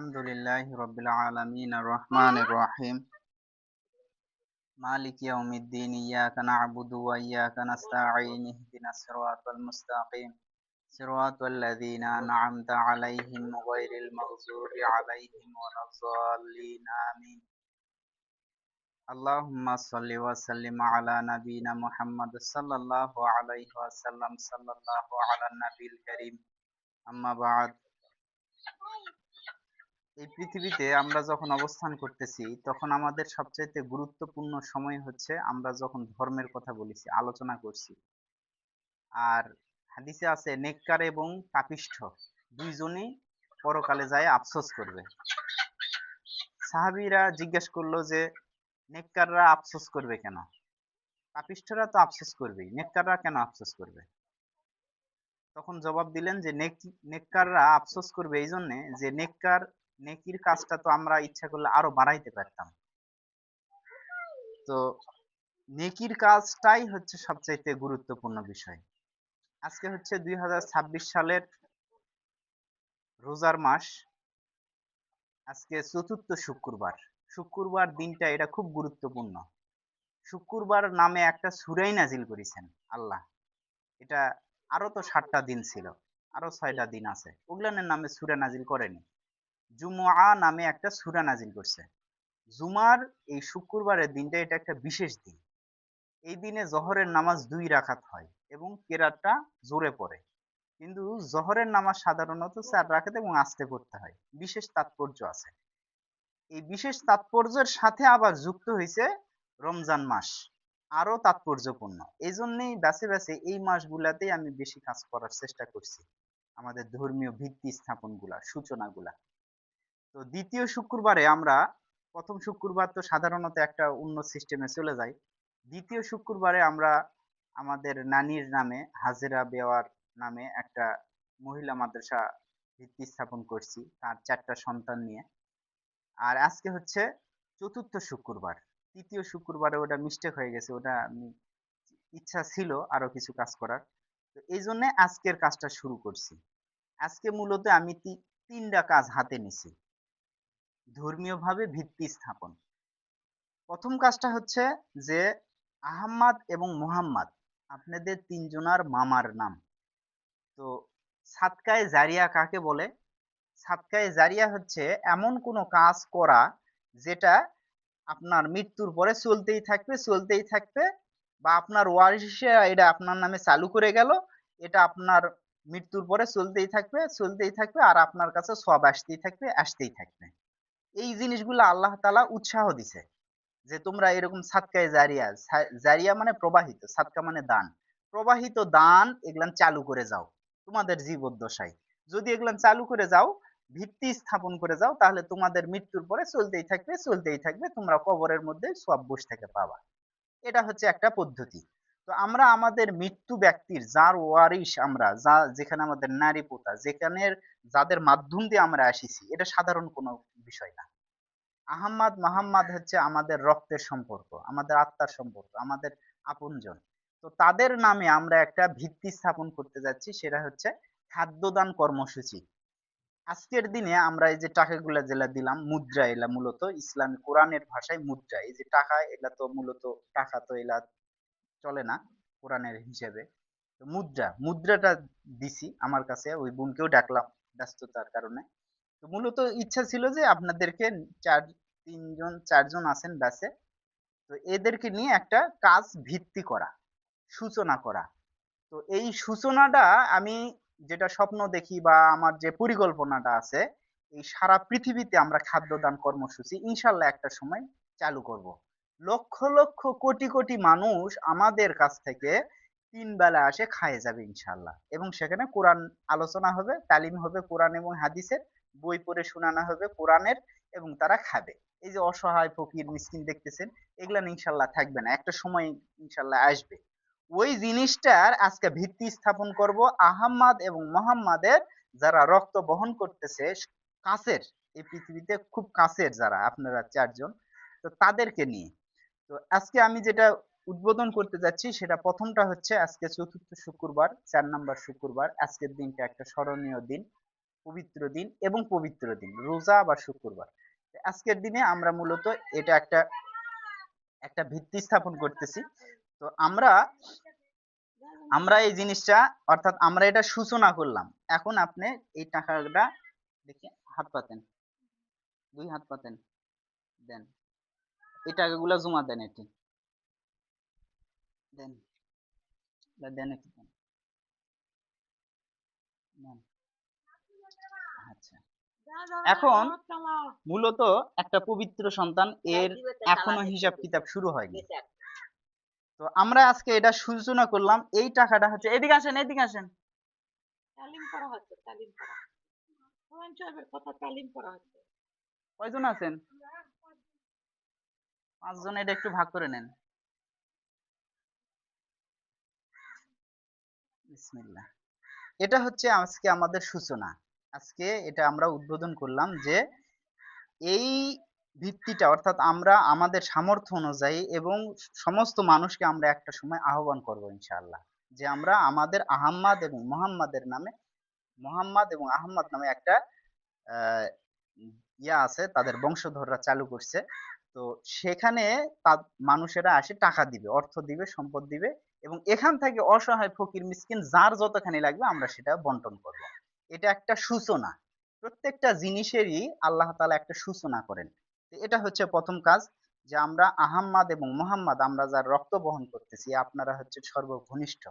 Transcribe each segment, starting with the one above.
আলহামদুলিল্লাহি রাব্বিল আলামিন আর রহমানির রহিম মালিক ইয়াউমিদ্দিন ইয়াকা না'বুদু ওয়া ইয়াকা নাস্তাঈন ইহদিনাস সিরাতাল মুস্তাকিম সিরাতাল লাযীনা আন'আমতা আলাইহিম গায়রিল মাগযুবি আলাইহিম ওয়ালাদ-দাল্লিন আমিন। আল্লাহুম্মা সাল্লি ওয়া সাল্লিম আলা নাবিয়িনা মুহাম্মদ সাল্লাল্লাহু আলাইহি ওয়াসাল্লাম সাল্লাল্লাহু আলান নাবিয়িল কারীম। আম্মা বা'দ। এই পৃথিবীতে আমরা যখন অবস্থান করতেছি তখন আমাদের সবচাইতে গুরুত্বপূর্ণ সময় হচ্ছে আমরা যখন ধর্মের কথা বলেছি, আলোচনা করছি। আর হাদিসে আছে নেককার এবং পাপিষ্ঠ দুইজনই পরকালে যায় আফসোস করবে। সাহাবীরা জিজ্ঞেস করলো যে নেককাররা আফসোস করবে কেন? পাপিষ্ঠরা তো আফসোস করবেই, নেককাররা কেন আফসোস করবে? তখন জবাব দিলেন যে নেককাররা আফসোস করবে এই জন্যে যে নেকির কাজটা তো আমরা ইচ্ছা করলে আরো বাড়াইতে পারতাম। তো নেকির কাজটাই হচ্ছে সবচাইতে গুরুত্বপূর্ণ বিষয়। আজকে হচ্ছে 2026 সালের রোজার মাস। আজকে চতুর্থ শুক্রবার। শুক্রবার দিনটা এটা খুব গুরুত্বপূর্ণ। শুক্রবার নামে একটা সূরাই নাজিল করেছেন আল্লাহ। এটা আরো তো 7টা দিন ছিল, আরো 6টা দিন আছে, ওগুলানের নামে সূরা নাজিল করেনি। জুমআ নামে একটা সূরা নাজিল করছে। জুমার এই শুক্রবারের দিনটা এটা একটা বিশেষ দিন। এই দিনে জহরের নামাজ 2 রাকাত হয় এবং কেরাতটা জোরে পড়ে। কিন্তু জহরের নামাজ সাধারণত 4 রাকাত এবং আস্তে পড়তে হয়। বিশেষ তাৎপর্য আছে। এই বিশেষ তাৎপর্যের সাথে আবার যুক্ত হয়েছে রমজান মাস, আরো তাৎপর্যপূর্ণ। এই জন্যই বেছে বেছে এই মাসগুলাতেই আমি বেশি কাজ করার চেষ্টা করছি, আমাদের ধর্মীয় ভিত্তি স্থাপনগুলা, সূচনাগুলা। তো দ্বিতীয় শুক্রবারে আমরা, প্রথম শুক্রবার তো সাধারণত একটা অন্য সিস্টেমে চলে যায়। দ্বিতীয় শুক্রবারে আমরা আমাদের নানির নামে হাজেরা বেওয়ার নামে একটা মহিলা মাদ্রাসা ভিত্তি স্থাপন করছি, তার 4টা সন্তান নিয়ে। আর আজকে হচ্ছে চতুর্থ শুক্রবার। তৃতীয় শুক্রবারে ওটা মিস্টেক হয়ে গেছে, ওটা আমি ইচ্ছা ছিল আরো কিছু কাজ করার, তো এই জন্য আজকের কাজটা শুরু করছি। আজকে মূলত আমি 3টা কাজ হাতে নিছি ধর্মীয়ভাবে ভিত্তি স্থাপন। প্রথম কাজটা হচ্ছে যে আহম্মদ এবং মুহাম্মদ আপনাদের 3জনার মামার নাম। তো সাদকায়ে জারিয়া কাকে বলে? সাদকায়ে জারিয়া হচ্ছে এমন কোনো কাজ করা যেটা আপনার মৃত্যুর পরে চলতেই থাকবে, চলতেই থাকবে, বা আপনার ওয়ারিশরা এটা আপনার নামে চালু করে গেল, এটা আপনার মৃত্যুর পরে চলতেই থাকবে, চলতেই থাকবে, আর আপনার কাছে সওয়াব আসতেই থাকবে, আসতেই থাকবে। এই জিনিসগুলো আল্লাহ তাআলা উৎসাহ দিছে যে তোমরা এরকম সাদকায়ে জারিয়া, জারিয়া মানে প্রবাহিত, সাদকা মানে দান, প্রবাহিত দান এগুলান চালু করে যাও তোমাদের জীবদ্দশায়। যদি এগুলান চালু করে যাও, ভিত্তি স্থাপন করে যাও, তাহলে তোমাদের মৃত্যুর পরে চলতেই থাকবে, চলতেই থাকবে, তোমরা কবরের মধ্যে সওয়াব বসে থেকে পাবা। এটা হচ্ছে একটা পদ্ধতি। তো আমরা আমাদের মৃত্যু ব্যক্তির যার ওয়ারিশ, আমরা যা যেখানে আমাদের নারী পোতা, যেখানে যাদের মাধ্যম দিয়ে আমরা আসিছি, এটা সাধারণ কোনো বিষয় না। আহাম্মদ মাহাম্মদ হচ্ছে আমাদের রক্তের সম্পর্ক, আমাদের আত্মার সম্পর্ক, আমাদের আপনজন। তো তাদের নামে আমরা একটা ভিত্তি স্থাপন করতে যাচ্ছি, সেটা হচ্ছে খাদ্যদান কর্মসূচি। আজকের দিনে আমরা এই যে টাকাগুলা যেটা দিলাম, মুদ্রা, এলা মূলত ইসলামী কোরআনের ভাষায় মুদ্রা। এই যে টাকা, এলা তো মূলত টাকা তো এলা চলে না কোরআনের হিসেবে। তো মুদ্রাটা দিছি আমার কাছে, ওই বোনকেও ডাকলাম ব্যস্ততার কারণে। তো মূলত ইচ্ছা ছিল যে আপনাদেরকে চার 4জন আছেন ব্যাচে, তো এদেরকে নিয়ে একটা কাজ ভিত্তি করা, সূচনা করা। তো এই সূচনাটা আমি যেটা স্বপ্ন দেখি বা আমার যে পরিকল্পনাটা আছে, এই সারা পৃথিবীতে আমরা খাদ্যদান কর্মসূচি ইনশাল্লাহ একটা সময় চালু করব। লক্ষ লক্ষ কোটি কোটি মানুষ আমাদের কাছ থেকে 3 বেলা আসে খায় যাবে ইনশাল্লাহ, এবং সেখানে কোরআন আলোচনা হবে, তালিম হবে কোরআন এবং হাদিসের, বই পড়ে শোনানো হবে কোরআনের, এবং তারা খাবে। এই যে অসহায় ফকির মিসকিন দেখতেছেন, এগুলা ইনশাল্লাহ থাকবে না, একটা সময় ইনশাল্লাহ আসবে। ওই জিনিসটার আজকে ভিত্তি স্থাপন করব আহম্মদ এবং মোহাম্মদের, যারা রক্ত বহন করতেছে, কাছের, এই পৃথিবীতে খুব কাছের যারা আপনারা 4জন, তো তাদেরকে নিয়ে। তো আজকে আমি যেটা উদ্বোধন করতে যাচ্ছি, সেটা প্রথমটা হচ্ছে আজকে চতুর্থ শুক্রবার, 4 নম্বর শুক্রবার। আজকের দিনটা একটা স্মরণীয় দিন, পবিত্র দিন এবং পবিত্র দিন রোজা বা শুক্রবার। আজকের দিনে আমরা মূলত এটা একটা একটা ভিত্তি স্থাপন করতেছি। তো আমরা আমরা এই জিনিসটা অর্থাৎ আমরা এটা সূচনা করলাম। এখন আপনি এই টাকাটা দেখি হাত পাতেন, 2 হাত পাতেন, দেন। এই টাকাগুলা জমা দেন, এটি দেন, দেন একটু দেন। নেন। আচ্ছা, এখন মূলত একটা পবিত্র সন্তান এর এখনো হিসাব কিতাব শুরু হয়নি। তো আমরা আজকে এটা সূচনা করলাম। এই টাকাটা হচ্ছে, এদিকে আসেন, এদিকে আসেন। তালিম করা হচ্ছে, তালিম করা। কোরআন সাহেবের কথা তালিম করা হচ্ছে। কয়জন আছেন? 5 জন। এটা একটু ভাগ করে নেন। বিসমিল্লাহ। এটা হচ্ছে আজকে আমাদের সূচনা। আজকে এটা আমরা উদ্বোধন করলাম যে এই ভিত্তিটা অর্থাৎ আমরা আমাদের সামর্থ্য অনুযায়ী এবং সমস্ত মানুষকে আমরা একটা সময় আহ্বান করব ইনশাআল্লাহ, যে আমরা আমাদের আহম্মদ এবং মোহাম্মদের নামে, মোহাম্মদ এবং আহম্মদ নামে একটা আহ, ইয়া আছে, তাদের বংশধররা চালু করছে। তো সেখানে মানুষেরা আসে টাকা দিবে, অর্থ দিবে, সম্পদ দিবে, এবং এখান থেকে অসহায় ফকির মিসকিন যার যতখানি লাগবে আমরা সেটা বন্টন করব। এটা একটা সূচনা। প্রত্যেকটা জিনিসেরই আল্লাহ তাআলা একটা সূচনা করেন। তো এটা হচ্ছে প্রথম কাজ, যে আমরা আহাম্মদ এবং মোহাম্মদ, আমরা যার রক্ত বহন করতেছি, আপনারা হচ্ছে সর্বঘনিষ্ঠ।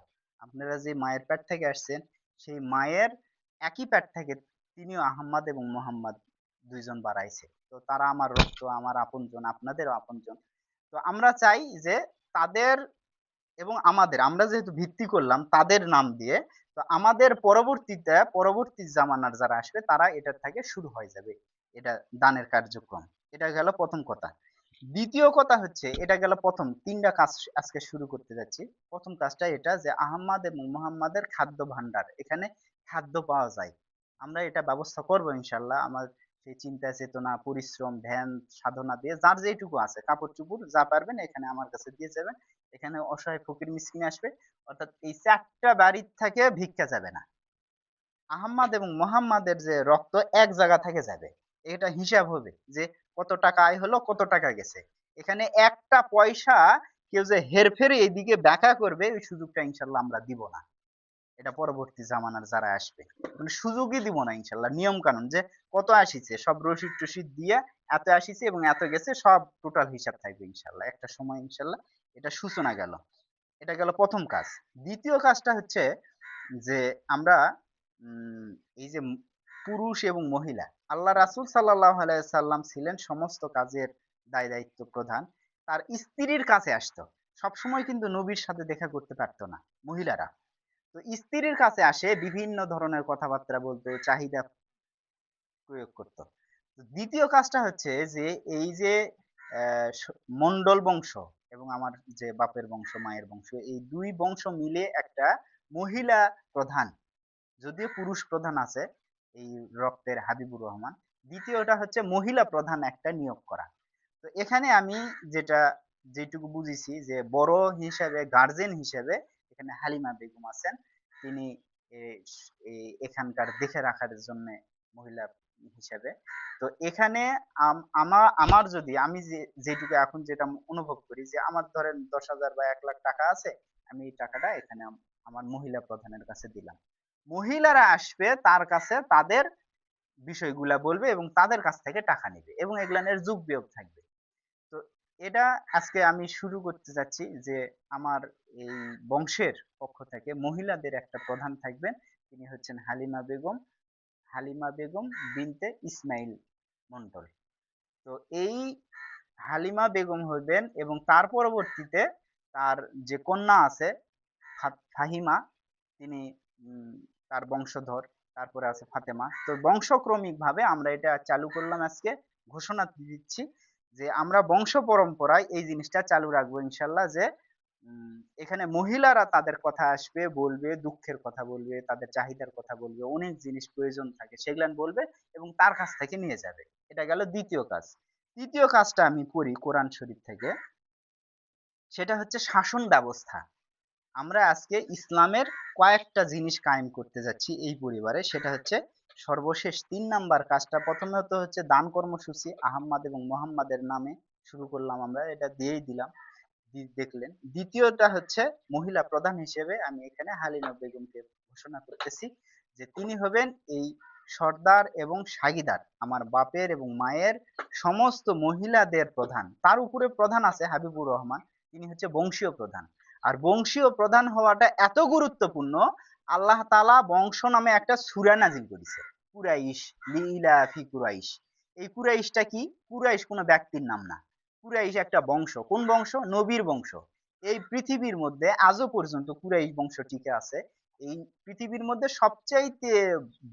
আপনারা যে মায়ের পেট থেকে আসছেন, সেই মায়ের একই পেট থেকে তিনিও আহাম্মদ এবং মোহাম্মদ দুইজন বাড়াইছে। তো তারা আমার রক্ত, আমার আপনজন, আপনাদেরও আপনজন। তো আমরা চাই যে তাদের এবং আমাদের, আমরা যেহেতু ভিত্তি করলাম তাদের নাম দিয়ে, তো আমাদের পরবর্তীতে পরবর্তী জামানার যারা আসবে তারা এটার থেকে শুরু হয়ে যাবে এটা দানের কার্যক্রম। এটা গেল প্রথম কথা। দ্বিতীয় কথা হচ্ছে, এটা গেল প্রথম 3টা কাজ আজকে শুরু করতে যাচ্ছি। প্রথম কাজটা এটা যে আহম্মদ এবং মোহাম্মদের খাদ্য ভান্ডার, এখানে খাদ্য পাওয়া যায়, আমরা এটা ব্যবস্থা করব ইনশাল্লাহ। আমার সেই চিন্তা চেতনা, পরিশ্রম, ধ্যান, সাধনা দিয়ে যার যেটুকু আছে, কাপড় চুপড় যা পারবেন এখানে আমার কাছে দিয়ে যাবেন। এখানে অসহায় ফকির মিসকিন আসবে, অর্থাৎ এই 4টা বাড়ির থেকে ভিক্ষা যাবে না। আহম্মদ এবং মোহাম্মদের যে রক্ত এক জায়গা থেকে যাবে, এটা হিসাব হবে যে কত টাকা আয় হলো, কত টাকা গেছে। এখানে একটা পয়সা কেউ যে হেরফেরে এইদিকে ব্যাখ্যা করবে, ওই সুযোগটা ইনশাল্লাহ আমরা দিব না। এটা পরবর্তী জামানার যারা আসবে, মানে সুযোগই দিব না ইনশাল্লাহ। নিয়ম কানুন যে কত আসিছে সব রসিদ টসিদ দিয়ে, এত আসিছে এবং এত গেছে, সব টোটাল হিসাব থাকবে ইনশাল্লাহ একটা সময় ইনশাল্লাহ। এটা সূচনা গেল। এটা গেল প্রথম কাজ। দ্বিতীয় কাজটা হচ্ছে যে আমরা এই যে পুরুষ এবং মহিলা, আল্লাহ রাসূল সাল্লাল্লাহু আলাইহি সাল্লাম ছিলেন সমস্ত কাজের দায় দায়িত্ব প্রধান। তার স্ত্রীর কাছে আসতো। সবসময় কিন্তু নবীর সাথে দেখা করতে পারতো না মহিলারা। তো স্ত্রীর কাছে আসে, বিভিন্ন ধরনের কথাবার্তা বলতো, চাহিদা প্রয়োগ করতো। তো দ্বিতীয় কাজটা হচ্ছে যে এই যে মন্ডল বংশ এবং আমার যে বাপের বংশ, মায়ের বংশ, এই 2 বংশ মিলে একটা মহিলা প্রধান, যদিও পুরুষ প্রধান আছে এই রক্তের হাবিবুর রহমান, দ্বিতীয়টা হচ্ছে মহিলা প্রধান একটা নিয়োগ করা। তো এখানে আমি যেটা যেটুকু বুঝেছি যে বড় হিসাবে, গার্জেন হিসেবে এখানে হালিমা বেগম আছেন। তিনি এখানকার দেখে রাখার জন্য মহিলা হিসেবে। তো এখানে আমার আমার যদি আমি যেটুকু এখন যেটা অনুভব করি, যে আমার ধরেন 10,000 বা 1 লাখ টাকা আছে, আমি এই টাকাটা এখানে আমার মহিলা প্রধানের কাছে দিলাম। মহিলারা আসবে তার কাছে, তাদের বিষয়গুলা বলবে এবং তাদের কাছ থেকে টাকা নেবে, এবং এগুলানের যোগ বিয়োগ থাকবে। তো এটা আজকে আমি শুরু করতে যাচ্ছি যে আমার এই বংশের পক্ষ থেকে মহিলাদের একটা প্রধান থাকবেন। তিনি হচ্ছেন হালিমা বেগম, হালিমা বেগম বিনতে ইসমাইল মন্ডল। তো এই হালিমা বেগম হইবেন, এবং তার পরবর্তীতে তার যে কন্যা আছে ফাহিমা, তিনি তার বংশধর। তারপরে আছে ফাতেমা। তো বংশক্রমিক ভাবে আমরা এটা চালু করলাম আজকে। ঘোষণা দিচ্ছি যে আমরা বংশ পরম্পরায় এই জিনিসটা চালু রাখবো ইনশাল্লাহ, যে এখানে মহিলারা তাদের কথা আসবে, বলবে, দুঃখের কথা বলবে, তাদের চাহিদার কথা বলবে, অনেক জিনিস প্রয়োজন থাকে সেগুলান বলবে এবং তার কাছ থেকে নিয়ে যাবে। এটা গেল দ্বিতীয় কাজ। তৃতীয় কাজটা আমি করি কোরআন শরীফ থেকে, সেটা হচ্ছে শাসন ব্যবস্থা। আমরা আজকে ইসলামের কয়েকটা জিনিস কায়েম করতে যাচ্ছি এই পরিবারে, সেটা হচ্ছে সর্বশেষ ৩ নাম্বার কাজটা প্রথমত হচ্ছে দান কর্মসূচি আহম্মদ এবং মোহাম্মদের নামে শুরু করলাম, আমরা এটা দিয়েই দিলাম, দেখলেন। দ্বিতীয়টা হচ্ছে মহিলা প্রধান হিসেবে আমি এখানে হালিমা বেগমকে ঘোষণা করতেছি যে তিনি হবেন এই সর্দার এবং সাগীদার আমার বাপের এবং মায়ের সমস্ত মহিলাদের প্রধান। তার উপরে প্রধান আছে হাবিবুর রহমান, তিনি হচ্ছে বংশীয় প্রধান। আর বংশীয় প্রধান হওয়াটা এত গুরুত্বপূর্ণ, আল্লাহ তাআলা বংশ নামে একটা সূরা নাজিল করেছে, কুরাইশ, লিইলাফি কুরাইশ। এই কুরাইশটা কি? কুরাইশ কোনো ব্যক্তির নাম না, কুরাইশ একটা বংশ। কোন বংশ? নবীর বংশ। এই পৃথিবীর মধ্যে আজও পর্যন্ত কুরাইশ বংশ টিকে আছে। এই পৃথিবীর মধ্যে সবচাইতে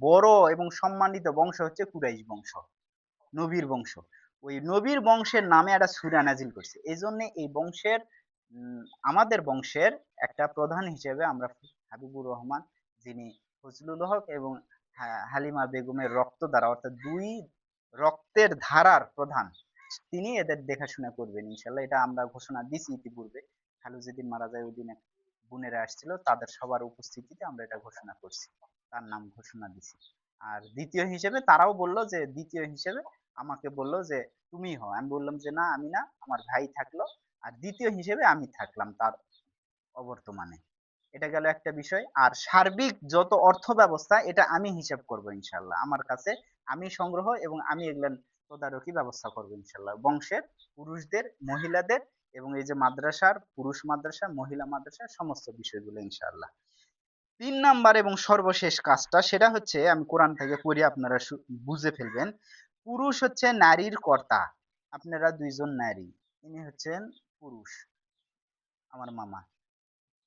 বড় এবং সম্মানিত বংশ হচ্ছে কুরাইশ বংশ, নবীর বংশ। ওই নবীর বংশের নামে একটা সূরা নাজিল করছে। এই জন্য এই বংশের আমাদের বংশের একটা প্রধান হিসেবে আমরা হাবিবুর রহমান, যিনি ফজলুল হক এবং হালিমা বেগমের রক্ত দ্বারা, অর্থাৎ দুই রক্তের ধারার প্রধান, তিনি এদের দেখাশোনা করবেন ইনশাল্লাহ। এটা আমরা ঘোষণা দিছি ইতিপূর্বে। খালু যেদিন মারা যায় ওই দিন বোনেরা আসছিল, তাদের সবার উপস্থিতিতে আমরা এটা ঘোষণা করছি, তার নাম ঘোষণা দিছি। আর দ্বিতীয় হিসেবে তারাও বলল যে, দ্বিতীয় হিসেবে আমাকে বলল যে তুমি হও। আমি বললাম যে না, আমি না, আমার ভাই থাকলো, আর দ্বিতীয় হিসেবে আমি থাকলাম তার অবর্তমানে। এটা গেল একটা বিষয়। আর সার্বিক যত অর্থ ব্যবস্থা এটা আমি হিসাব করব ইনশাল্লাহ, আমার কাছে আমি সংগ্রহ এবং আমি এগুলো তদারকি ব্যবস্থা করবো ইনশাল্লাহ, বংশের পুরুষদের, মহিলাদের, এবং এই যে মাদ্রাসার পুরুষ মাদ্রাসা, মহিলা মাদ্রাসা, সমস্ত বিষয়গুলো ইনশাআল্লাহ। ৩ নাম্বার এবং সর্বশেষ কাজটা, সেটা হচ্ছে আমি কোরআন থেকে পড়ি, আপনারা বুঝে ফেলবেন। পুরুষ হচ্ছে নারীর কর্তা, আপনারা দুইজন নারী, ইনি হচ্ছেন পুরুষ, আমার মামা।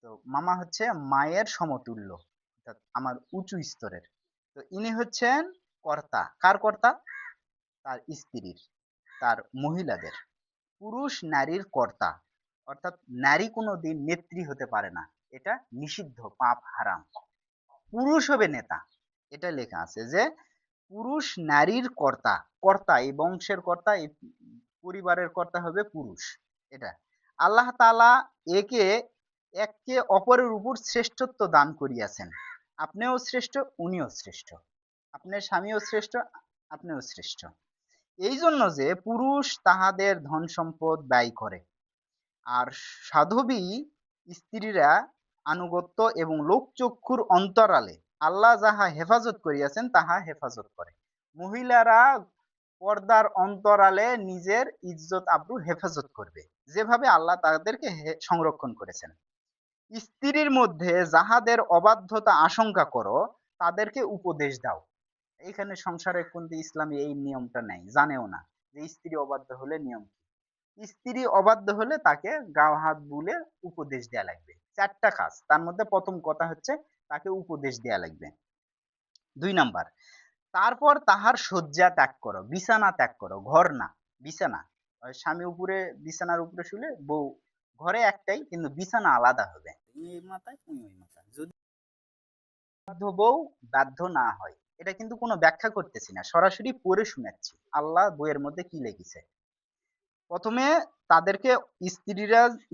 তো মামা হচ্ছে মায়ের সমতুল্য, অর্থাৎ আমার উঁচু স্তরের। তো ইনি হচ্ছেন কর্তা। কার কর্তা? তার স্ত্রীর, তার মহিলাদের। পুরুষ নারীর কর্তা, অর্থাৎ নারী কোনোদিন নেত্রী হতে পারে না, এটা নিষিদ্ধ, পাপ, হারাম। পুরুষ হবে নেতা, এটা লেখা আছে যে পুরুষ নারীর কর্তা। কর্তা, এই বংশের কর্তা, এই পরিবারের কর্তা হবে পুরুষ। এটা আল্লাহ তাআলা একে একে অপরের উপর শ্রেষ্ঠত্ব দান করিয়াছেন। আপনিও শ্রেষ্ঠ, উনিও শ্রেষ্ঠ, আপনার স্বামীও শ্রেষ্ঠ, আপনিও শ্রেষ্ঠ। এই জন্য যে পুরুষ তাহাদের ধন সম্পদ ব্যয় করে, আর সাধবী স্ত্রীরা আনুগত্য এবং লোকচক্ষুর অন্তরালে আল্লাহ যাহা হেফাজত করিয়াছেন তাহা হেফাজত করে। মহিলারা পর্দার অন্তরালে নিজের ইজ্জত আব্রু হেফাজত করবে, যেভাবে আল্লাহ তাদেরকে সংরক্ষণ করেছেন। স্ত্রীর মধ্যে যাহাদের অবাধ্যতা আশঙ্কা করো তাদেরকে উপদেশ দাও। এখানে সংসারে কিন্তু ইসলামে এই নিয়মটা নাই, জানেও না যে স্ত্রী অবাধ্য হলে নিয়ম কি। স্ত্রী অবাধ্য হলে তাকে গাও হাত বুলে উপদেশ দেয়া লাগবে। 4টা কাজ, তার মধ্যে প্রথম কথা হচ্ছে তাকে উপদেশ দেয়া লাগবে। 2 নাম্বার, তারপর তাহার শয্যা ত্যাগ করো, বিছানা ত্যাগ করো, ঘর না, বিছানা। স্বামী উপরে, বিছানার উপরে শুলে, বউ ঘরে একটাই কিন্তু বিছানা আলাদা হবে, এই মাথায় তুমি ওই মাথায়। যদি বাধ্য বউ বাধ্য না হয়, এটা কিন্তু কোনো ব্যাখ্যা করতেছি না, সরাসরি পড়ে শোনাচ্ছি আল্লাহ বইয়ের মধ্যে কি লিখেছে। প্রথমে তাদেরকে,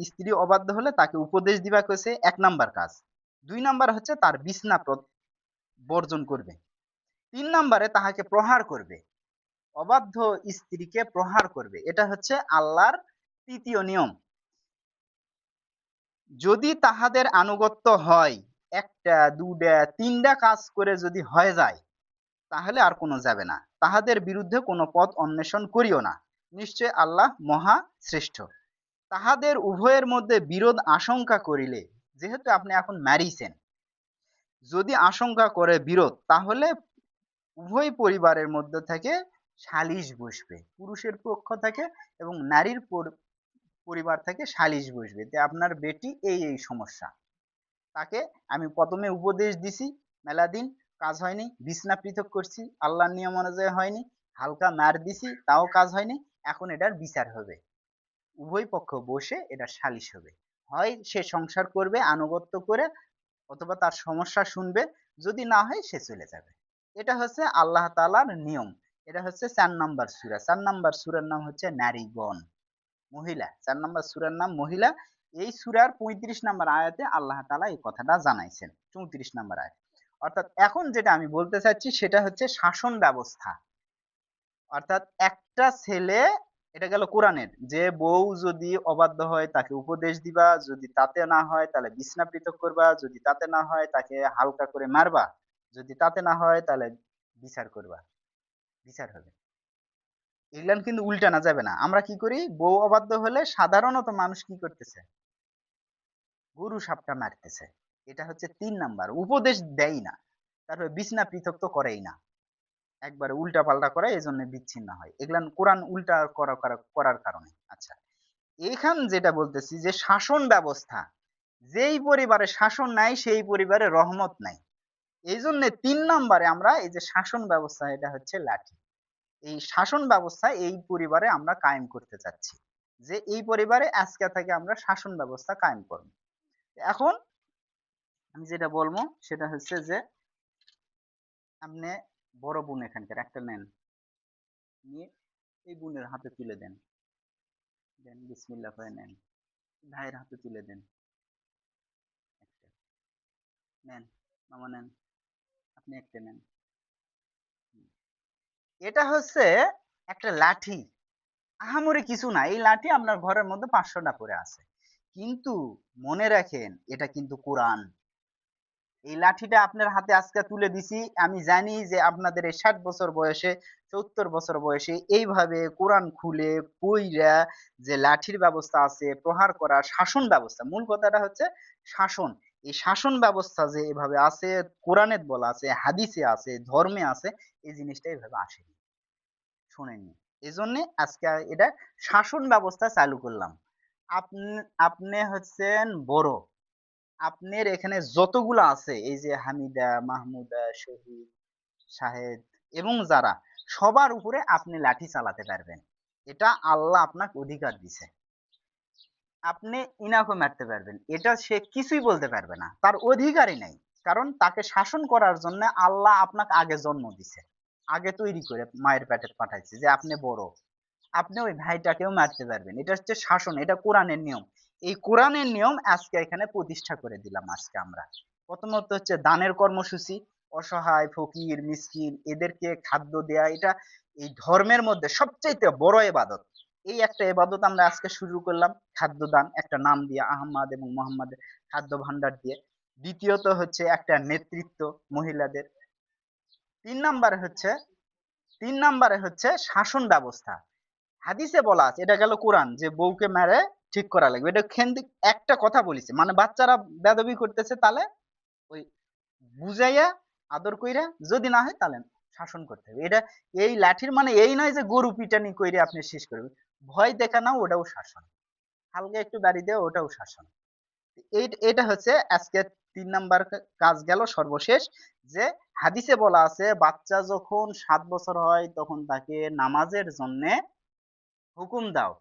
স্ত্রী অবাধ্য হলে তাকে উপদেশ দিবা কইছে, 1 নাম্বার কাজ। 2 নাম্বার হচ্ছে তার বিছনা বর্জন করবে। 3 নাম্বারে তাহাকে প্রহার করবে, অবাধ্য স্ত্রীকে প্রহার করবে, এটা হচ্ছে আল্লাহর 3য় নিয়ম। যদি তাহাদের আনুগত্য হয়, 1টা 2টা 3টা কাজ করে যদি হয়ে যায়, তাহলে আর কোনো যাবে না। তাহাদের বিরুদ্ধে কোনো পথ অন্বেষণ করিও না, নিশ্চয় আল্লাহ মহা শ্রেষ্ঠ। তাহাদের উভয়ের মধ্যে বিরোধ আশঙ্কা করিলে, যেহেতু আপনি এখন ম্যারিছেন, যদি আশঙ্কা করে বিরোধ, তাহলে উভয় পরিবারের মধ্যে থেকে সালিশ বসবে, পুরুষের পক্ষ থেকে এবং নারীর পরিবার থেকে সালিশ বসবে যে আপনার বেটি এই এই সমস্যা। তাকে আমি প্রথমে উপদেশ দিছি, মেলা দিন কাজ হয়নি, বিছনা পৃথক করছি, আল্লাহর নিয়ম অনুযায়ী হয়নি, হালকা মার দিছি, তাও কাজ হয়নি, এখন এটার বিচার হবে, উভয় পক্ষ বসে এটা সালিশ হবে। হয় সে সংসার করবে আনুগত্য করে, অথবা তার সমস্যা শুনবে, যদি না হয় সে চলে যাবে। এটা হচ্ছে আল্লাহ তাআলার নিয়ম। এটা হচ্ছে 4 নাম্বার সূরা। 4 নাম্বার সূরার নাম হচ্ছে নারীগণ, মহিলা। 4 নাম্বার সূরার নাম মহিলা। এই সূরার 35 নাম্বার আয়াতে আল্লাহ তাআলা এই কথাটা জানাইছেন। 34 নাম্বার আয়াত, অর্থাৎ এখন যেটা আমি বলতে চাচ্ছি সেটা হচ্ছে শাসন ব্যবস্থা। অর্থাৎ একটা ছেলে, এটা গেল কোরআনের, যে বউ যদি অবাধ্য হয় তাকে উপদেশ দিবা, যদি তাতে না হয় তাহলে বিছনা পৃথক করবা, যদি তাতে না হয় তাকে হালকা করে মারবা, যদি তাতে না হয় তাহলে বিচার করবা, বিচার হবে। এগুলান কিন্তু উল্টানো যাবে না। আমরা কি করি, বউ অবাধ্য হলে সাধারণত মানুষ কি করতেছে, গরু সাপটা মারতেছে। এটা হচ্ছে ৩ নাম্বার, উপদেশ দেয় না। তারপরে বিছনা পৃথক তো করেই না, একবারে উল্টা পাল্টা করে, এই জন্য বিচ্ছিন্ন হয়। এগুলান কোরআন উল্টা করার কারণে। আচ্ছা, এখান যেটা বলতেছি যে শাসন ব্যবস্থা, যেই পরিবারে শাসন নাই সেই পরিবারে রহমত নাই। এই জন্য ৩ নাম্বারে আমরা এই যে শাসন ব্যবস্থা, এটা হচ্ছে লাঠি। এই শাসন ব্যবস্থা এই পরিবারে আমরা কায়েম করতে চাচ্ছি, যে এই পরিবারে আজকে থেকে আমরা শাসন ব্যবস্থা কায়েম করব। এখন আমি যেটা বলবো সেটা হচ্ছে যে আপনি বড় বোন এখানকার একটা নেন, নিয়ে এই বোনের হাতে তুলে দেন, দেন বিসমিল্লাহ করে নেন, ভাইয়ের হাতে তুলে দেন, একটা নেন, মামা নেন, আপনি একটা নেন। এটা হচ্ছে একটা লাঠি, আহামরি কিছু না। এই লাঠি আপনার ঘরের মধ্যে 500টা পড়ে আছে, কিন্তু মনে রাখেন এটা কিন্তু কোরআন। এই লাঠিটা আপনার হাতে আজকে তুলে দিছি, আমি জানি যে আপনাদের এই 60 বছর বয়সে, 70 বছর বয়সে এইভাবে কোরআন খুলে পইরা যে লাঠির ব্যবস্থা আছে, প্রহার করা শাসন ব্যবস্থা, মূল কথাটা হচ্ছে শাসন। এই শাসন ব্যবস্থা যে এভাবে আছে, কোরআনে বলা আছে, হাদিসে আছে, ধর্মে আছে, এই জিনিসটা এইভাবে আসেনি, শোনেননি। এজন্য আজকে এটা শাসন ব্যবস্থা চালু করলাম। আপনি আপনি হচ্ছেন বড়, আপনার এখানে যতগুলো আছে, এই যে হামিদা, মাহমুদা, শহীদ, শাহেদ এবং যারা, সবার উপরে আপনি লাঠি চালাতে পারবেন। এটা আল্লাহ আপনাকে অধিকার দিছে। আপনি ইনাকে মারতে পারবেন, এটা সে কিছুই বলতে পারবে না, তার অধিকারই নাই। কারণ তাকে শাসন করার জন্য আল্লাহ আপনাকে আগে জন্ম দিছে, আগে তৈরি করে মায়ের পেটে পাঠাইছে, যে আপনি বড়, আপনি ওই ভাইটাকেও মারতে পারবেন। এটা হচ্ছে শাসন, এটা কোরআনের নিয়ম। এই কোরআনের নিয়ম আজকে এখানে প্রতিষ্ঠা করে দিলাম। আজকে আমরা প্রথমত হচ্ছে দানের কর্মসূচি, অসহায় ফকির মিসকিন এদেরকে খাদ্য দেয়া, এটা এই ধর্মের মধ্যে সবচাইতে বড় ইবাদত। এই একটা ইবাদত আমরা আজকে শুরু করলাম, খাদ্য দান, একটা নাম দিয়ে আহম্মদ এবং মোহাম্মদের খাদ্য ভান্ডার দিয়ে। দ্বিতীয়ত হচ্ছে একটা নেতৃত্ব মহিলাদের। তিন নাম্বারে হচ্ছে 3 নাম্বারে হচ্ছে শাসন ব্যবস্থা। হাদিসে বলা আছে, এটা গেল কোরআন, যে বউকে মেরে ঠিক করা লাগবে। এটা কেন্দ্রিক একটা কথা বলিছে, মানে বাচ্চারা বেদবি করতেছে তাহলে ওই বুঝাইয়া আদর কইরা, যদি না হয় তাহলে শাসন করতে হবে। এটা এই লাঠির মানে এই নয় যে গরু পিটানি কইরে আপনি শেষ করবেন, ভয় দেখানো ওটাও শাসন, হালকা একটু গাড়ি দেওয়া ওটাও শাসন। এটা হচ্ছে আজকে 3 নাম্বার কাজ গেল সর্বশেষ, যে হাদিসে বলা আছে বাচ্চা যখন 7 বছর হয় তখন তাকে নামাজের জন্য হুকুম দাও,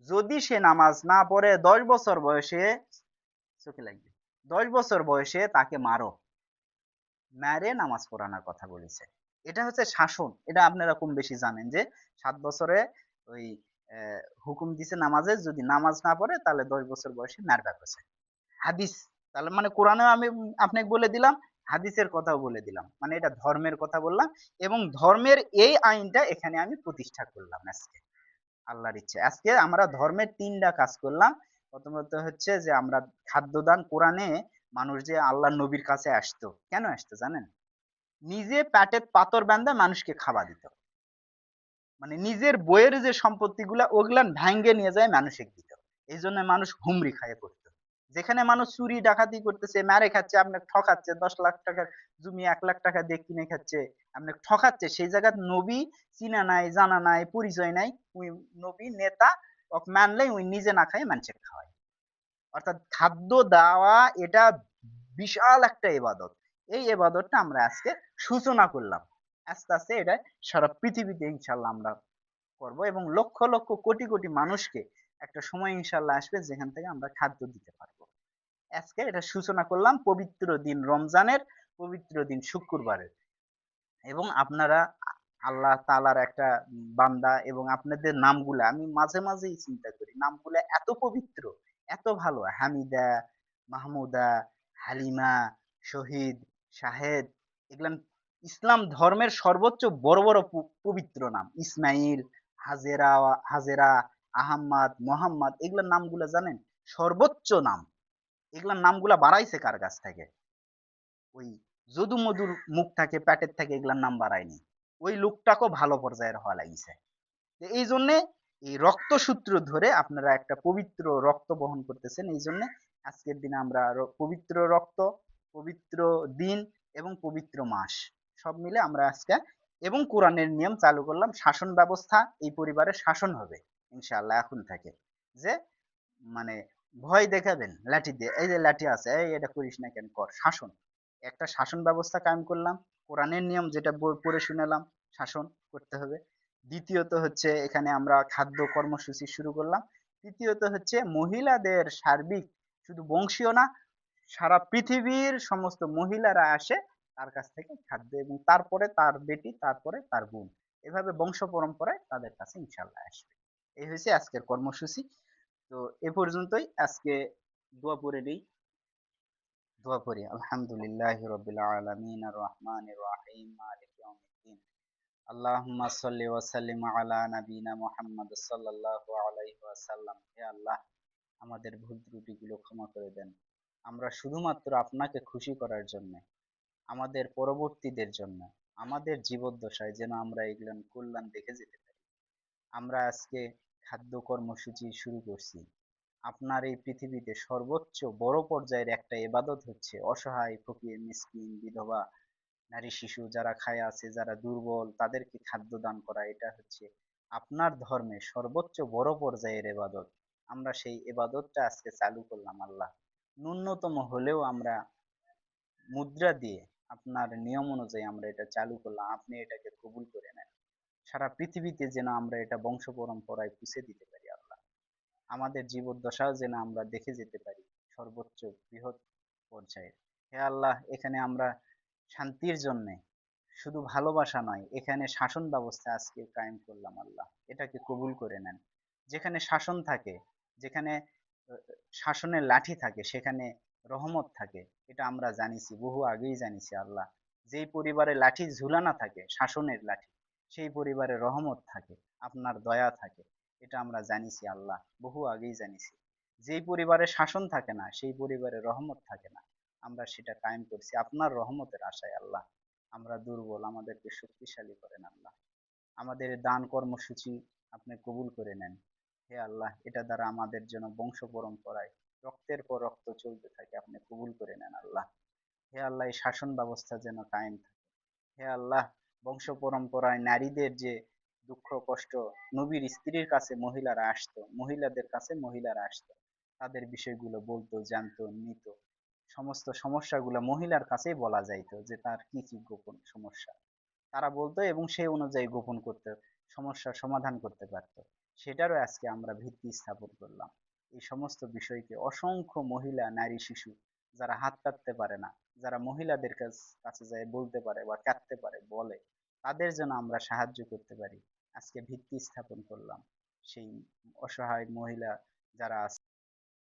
যদি সে নামাজ না পড়ে 10 বছর বয়সে, চোখে লাগবে, 10 বছর বয়সে তাকে মারো, মেরে নামাজ পড়ানোর কথা বলেছে। এটা হচ্ছে শাসন। এটা আপনারা কম বেশি জানেন যে 7 বছরে ওই হুকুম দিছে নামাজে, যদি নামাজ না পড়ে তাহলে 10 বছর বয়সে মারবে কইছে। হাদিস, তাহলে মানে কোরআনেও আমি আপনাকে বলে দিলাম, হাদিসের কথাও বলে দিলাম, মানে এটা ধর্মের কথা বললাম, এবং ধর্মের এই আইনটা এখানে আমি প্রতিষ্ঠা করলাম আজকে, আল্লাহর ইচ্ছে। আজকে আমরা ধর্মের 3টা কাজ করলাম। প্রথমত হচ্ছে যে আমরা খাদ্যদান, কোরআনে মানুষ যে আল্লাহ নবীর কাছে আসতো, কেন আসতো জানেন? নিজে পেটে পাথর বাঁধা মানুষকে খাওয়া দিত, মানে নিজের বইয়ের যে সম্পত্তি গুলা ওগুলান ভাঙ্গে নিয়ে যায় মানুষকে দিত। এই জন্য মানুষ হুমড়ি খাইয়ে পড়তো। যেখানে মানুষ চুরি ডাকাতি করতেছে, মারে খাচ্ছে, আপনাকে ঠকাচ্ছে, 10 লাখ টাকার জমি 1 লাখ টাকা দিয়ে কিনে খাচ্ছে, আপনাকে ঠকাচ্ছে, সেই জায়গায় নবী চিনা নাই, জানা নাই, পরিচয় নাই, ওই নবী নেতা ওকে মানলেই ওই নিজে না খায় মানুষের খাওয়ায়। অর্থাৎ খাদ্য দেওয়া এটা বিশাল একটা ইবাদত। এই ইবাদতটা আমরা আজকে সূচনা করলাম। আস্তে আস্তে এটা সারা পৃথিবীতে ইনশাল্লাহ আমরা করব, এবং লক্ষ লক্ষ কোটি কোটি মানুষকে একটা সময় ইনশাল্লাহ আসবে যেখান থেকে আমরা খাদ্য দিতে পারবো। আজকে এটা সূচনা করলাম পবিত্র দিন রমজানের, পবিত্র দিন শুক্রবারের। এবং আপনারা আল্লাহ তাআলার একটা বান্দা, এবং আপনাদের নামগুলা আমি মাঝে মাঝেই চিন্তা করি, নামগুলা এত পবিত্র, এত ভালো, হামিদা, মাহমুদা, হালিমা, শহীদ, শাহেদ, এগুলান ইসলাম ধর্মের সর্বোচ্চ বড় বড় পবিত্র নাম। ইসমাইল, হাজেরা, হাজেরা, আহাম্মদ, মোহাম্মদ, এগুলার নামগুলা জানেন? সর্বোচ্চ নাম। এগুলার নামগুলা বাড়াইছে কার কাছ থেকে? ওই যদু মধুর মুখ থাকে, পেটের থেকে এগুলার নাম বাড়ায়নি। ওই লোকটাকেও ভালো পর্যায়ের হওয়া লাগিছে। এই জন্য এই রক্ত সূত্র ধরে আপনারা একটা পবিত্র রক্ত বহন করতেছেন। এই জন্য আজকের দিনে আমরা পবিত্র রক্ত, পবিত্র দিন এবং পবিত্র মাস সব মিলে আমরা আজকে এবং কোরআনের নিয়ম চালু করলাম। শাসন ব্যবস্থা এই পরিবারে শাসন হবে ইনশাআল্লাহ এখন থেকে। যে মানে ভয় দেখাবেন লাঠি দিয়ে, এই যে লাঠি আছে, এই এটা করিস না কেন, কর, শাসন। একটা শাসন ব্যবস্থা কায়েম করলাম। কোরআনের নিয়ম যেটা পড়ে শুনালাম, শাসন করতে হবে। দ্বিতীয়ত হচ্ছে এখানে আমরা খাদ্য কর্মসূচি শুরু করলাম। তৃতীয়ত হচ্ছে মহিলাদের সার্বিক, শুধু বংশীয় না, সারা পৃথিবীর সমস্ত মহিলারা আসে তার কাছ থেকে খাদ্য, এবং তারপরে তার বেটি, তারপরে তার বোন, এভাবে বংশ পরম্পরায় তাদের কাছে ইনশাল্লাহ আসবে। এই হয়েছে আজকের কর্মসূচি। তো এ পর্যন্তই আজকে। দোয়া পড়ে নেই। দোয়া পড়ি। আলহামদুলিল্লাহি রাব্বিল আলামিন আর রহমানির রহিম মালিকি ইয়াউমিদ্দিন। আল্লাহুম্মা সাল্লি ওয়া সাল্লিম আলা নাবিয়িনা মুহাম্মদ সাল্লাল্লাহু আলাইহি ওয়াসাল্লাম। হে আল্লাহ, আমাদের ভুল ত্রুটিগুলো ক্ষমা করে দেন। আমরা শুধুমাত্র আপনাকে খুশি করার জন্য, আমাদের পরবর্তীদের জন্য, আমাদের জীবদ্দশায় যেন আমরা এগুলো কল্যাণ দেখে যেতে পারি। আমরা আজকে খাদ্য কর্মসূচি শুরু করছি। আপনার এই পৃথিবীতে সর্বোচ্চ বড় পর্যায়ের একটা ইবাদত হচ্ছে অসহায়, ফকির, মিসকিন, বিধবা, নারী, শিশু যারা খায় আছে, যারা দুর্বল, তাদেরকে খাদ্য দান করা। এটা হচ্ছে আপনার ধর্মে সর্বোচ্চ বড় পর্যায়ের ইবাদত। আমরা সেই ইবাদতটা আজকে চালু করলাম আল্লাহ। ন্যূনতম হলেও আমরা মুদ্রা দিয়ে আপনার নিয়ম অনুযায়ী আমরা এটা চালু করলাম। আপনি এটাকে কবুল করে নেন। সারা পৃথিবীতে যেন আমরা এটা বংশ পরম্পরায় পুষে দিতে পারি আল্লাহ। আমাদের জীবদ্দশাও যেন আমরা দেখে যেতে পারি সর্বোচ্চ বৃহৎ পর্যায়ে। হে আল্লাহ, এখানে আমরা শান্তির জন্যে, শুধু ভালোবাসা নয়, এখানে শাসন ব্যবস্থা আজকে কায়েম করলাম আল্লাহ। এটাকে কবুল করে নেন। যেখানে শাসন থাকে, যেখানে শাসনের লাঠি থাকে, সেখানে রহমত থাকে। এটা আমরা জানিছি, বহু আগেই জানিছি আল্লাহ। যেই পরিবারে লাঠি ঝুলানো থাকে, শাসনের লাঠি, সেই পরিবারে রহমত থাকে, আপনার দয়া থাকে। এটা আমরা জানিছি আল্লাহ, বহু আগেই জানিছি। যেই পরিবারে শাসন থাকে না, সেই পরিবারে রহমত থাকে না। আমরা সেটা কায়েম করছি আপনার রহমতের আশায় আল্লাহ। আমরা দুর্বল, আমাদেরকে শক্তিশালী করেন আল্লাহ। আমাদের দান কর্মসূচি আপনি কবুল করে নেন। হে আল্লাহ, এটা দ্বারা আমাদের যেন বংশ পরম্পরায় রক্তের পর রক্ত চলতে থাকে, আপনি কবুল করে নেন আল্লাহ। হে আল্লাহ, এই শাসন ব্যবস্থা যেন কায়েম থাকে। হে আল্লাহ, বংশ পরম্পরায় নারীদের যে দুঃখ কষ্ট, নবীর স্ত্রীর কাছে মহিলারা আসতো, মহিলাদের কাছে মহিলারা আসতো, তাদের বিষয়গুলো বলতো, জানতো, নিত। সমস্ত সমস্যাগুলো মহিলার কাছেই বলা যাইতো, যে তার কি কি গোপন সমস্যা তারা বলতো, এবং সেই অনুযায়ী গোপন করতে, সমস্যার সমাধান করতে পারতো। সেটারও আজকে আমরা ভিত্তি স্থাপন করলাম। এই সমস্ত বিষয়কে অসংখ্য মহিলা, নারী, শিশু যারা হাত কাটতে পারে না, যারা মহিলাদের কাছে যায় বলতে পারে বা কাটতে পারে, বলে, তাদের যেন আমরা সাহায্য করতে পারি, আজকে ভিত্তি স্থাপন করলাম। সেই অসহায় মহিলা যারা আছে